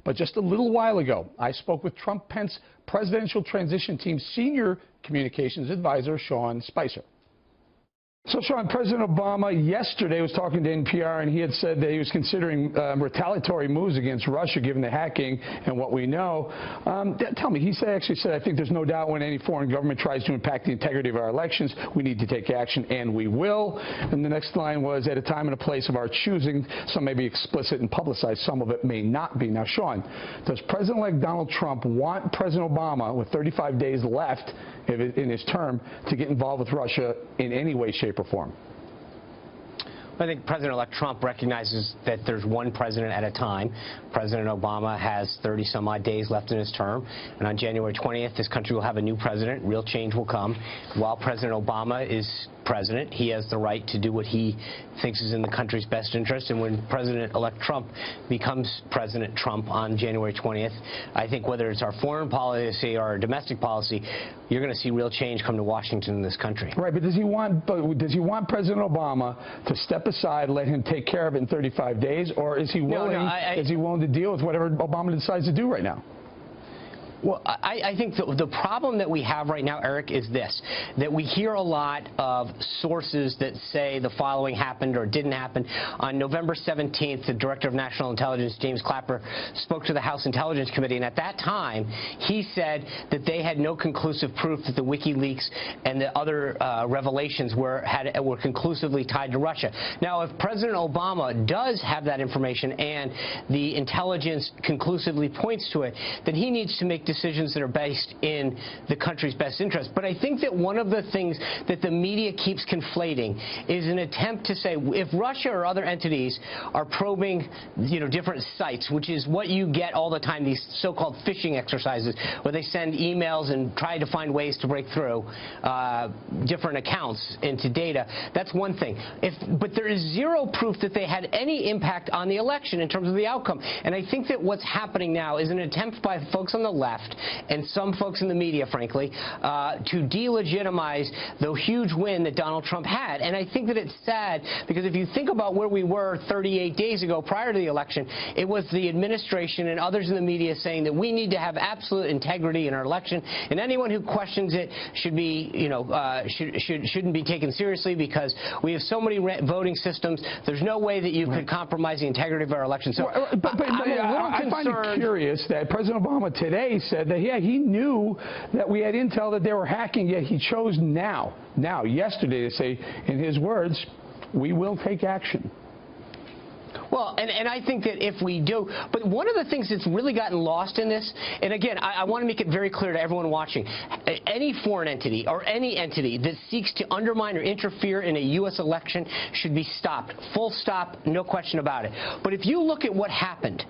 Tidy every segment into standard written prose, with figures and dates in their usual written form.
But just a little while ago, I spoke with Trump-Pence Presidential Transition Team's senior communications advisor, Sean Spicer. So, Sean, President Obama yesterday was talking to NPR, and he had said that he was considering retaliatory moves against Russia, given the hacking and what we know. Tell me, he actually said, I think there's no doubt when any foreign government tries to impact the integrity of our elections, we need to take action, and we will. And the next line was, at a time and a place of our choosing, some may be explicit and publicized, some of it may not be. Now, Sean, does President-elect Donald Trump want President Obama, with 35 days left in his term, to get involved with Russia in any way, shape, or form? I think President-elect Trump recognizes that there's one president at a time. President Obama has 30-some-odd days left in his term, and on January 20th, this country will have a new president. Real change will come. While President Obama is president, he has the right to do what he thinks is in the country's best interest, and when President-elect Trump becomes President Trump on January 20th, I think whether it's our foreign policy or our domestic policy, you're going to see real change come to Washington in this country. Right, but does he want President Obama to step aside, let him take care of it in 35 days, or is he willing, is he willing to deal with whatever Obama decides to do right now? Well, I think the problem that we have right now, Eric, is this, that we hear a lot of sources that say the following happened or didn't happen. On November 17th, the Director of National Intelligence, James Clapper, spoke to the House Intelligence Committee, and at that time, he said that they had no conclusive proof that the WikiLeaks and the other revelations were conclusively tied to Russia. Now, if President Obama does have that information and the intelligence conclusively points to it, then he needs to make decisions that are based in the country's best interest. But I think that one of the things that the media keeps conflating is an attempt to say if Russia or other entities are probing, different sites, which is what you get all the time, these so-called phishing exercises, where they send emails and try to find ways to break through different accounts into data. That's one thing. But there is zero proof that they had any impact on the election in terms of the outcome. And I think that what's happening now is an attempt by folks on the left and some folks in the media, frankly, to delegitimize the huge win that Donald Trump had. And I think that it's sad because if you think about where we were 38 days ago prior to the election, it was the administration and others in the media saying that we need to have absolute integrity in our election, and anyone who questions it should be, shouldn't be taken seriously because we have so many voting systems. There's no way that you could compromise the integrity of our election. So I find it curious that President Obama today said that, yeah, he knew that we had intel that they were hacking, yet he chose yesterday to say, in his words, we will take action. Well, and I think that if we do, but one of the things that's really gotten lost in this, and again, I want to make it very clear to everyone watching, any foreign entity or any entity that seeks to undermine or interfere in a U.S. election should be stopped. Full stop, no question about it. But if you look at what happened,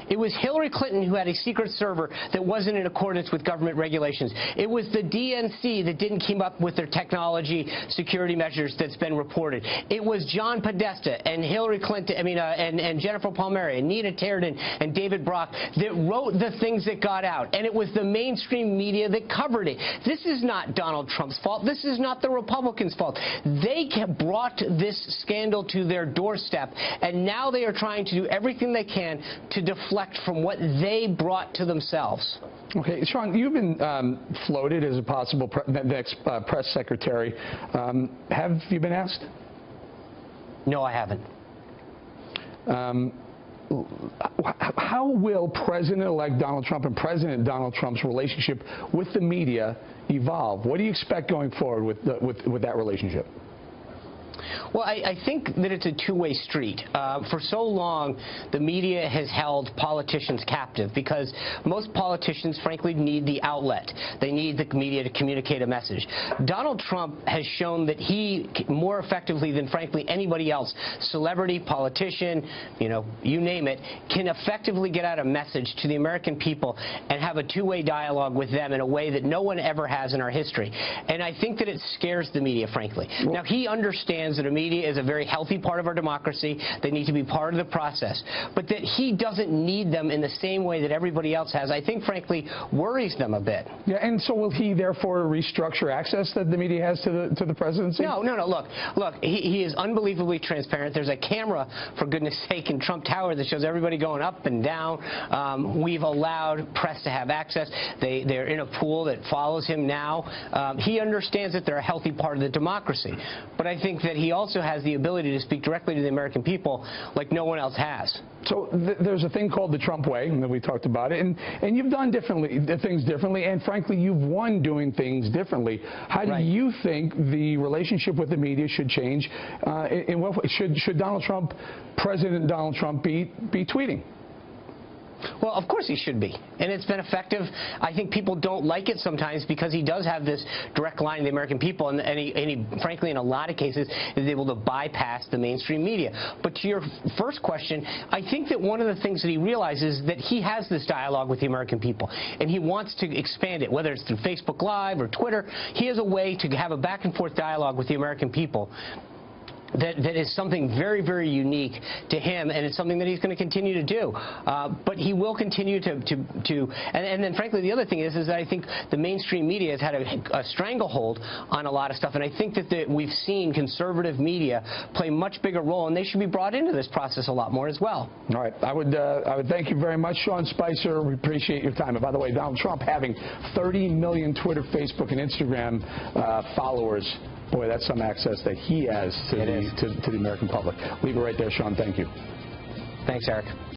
it was Hillary Clinton who had a secret server that wasn't in accordance with government regulations. It was the DNC that didn't keep up with their technology security measures that's been reported. It was John Podesta and Hillary Clinton, and Jennifer Palmieri, and Nina Teerden and David Brock that wrote the things that got out. And it was the mainstream media that covered it. This is not Donald Trump's fault. This is not the Republicans' fault. They brought this scandal to their doorstep, and now they are trying to do everything they can to deflect from what they brought to themselves. Okay, Sean, you've been floated as a possible next press secretary. Have you been asked? No, I haven't. How will President-elect Donald Trump and President Donald Trump's relationship with the media evolve? What do you expect going forward with that relationship? Well, I think that it's a two-way street. For so long, the media has held politicians captive because most politicians, frankly, need the outlet. They need the media to communicate a message. Donald Trump has shown that he, more effectively than, frankly, anybody else, celebrity, politician, you name it, can effectively get out a message to the American people and have a two-way dialogue with them in a way that no one ever has in our history. And I think that it scares the media, frankly. Now, he understands believes that a media is a very healthy part of our democracy. They need to be part of the process. But that he doesn't need them in the same way that everybody else has, I think, frankly, worries them a bit. Yeah, and so will he therefore restructure access that the media has to the presidency? No. Look, he is unbelievably transparent. There's a camera, for goodness sake, in Trump Tower that shows everybody going up and down. We've allowed press to have access. They're in a pool that follows him now. He understands that they're a healthy part of the democracy. But I think that he also has the ability to speak directly to the American people like no one else has. So there's a thing called the Trump way, and we talked about it, and you've done things differently, and frankly, you've won doing things differently. How do you think the relationship with the media should change? Should Donald Trump, President Donald Trump, be tweeting? Well, of course he should be, and it's been effective. I think people don't like it sometimes because he does have this direct line to the American people, and he, frankly, in a lot of cases, is able to bypass the mainstream media. But to your first question, I think that one of the things that he realizes is that he has this dialogue with the American people, and he wants to expand it, whether it's through Facebook Live or Twitter. He has a way to have a back-and-forth dialogue with the American people that is something very, very unique to him, and it's something that he's going to continue to do. But he will continue and then, frankly, the other thing is that I think the mainstream media has had a stranglehold on a lot of stuff, and I think that we've seen conservative media play a much bigger role, and they should be brought into this process a lot more as well. All right. I would thank you very much, Sean Spicer. We appreciate your time. And by the way, Donald Trump having 30 million Twitter, Facebook, and Instagram followers. Boy, that's some access that he has to the American public. Leave it right there, Sean. Thank you. Thanks, Eric.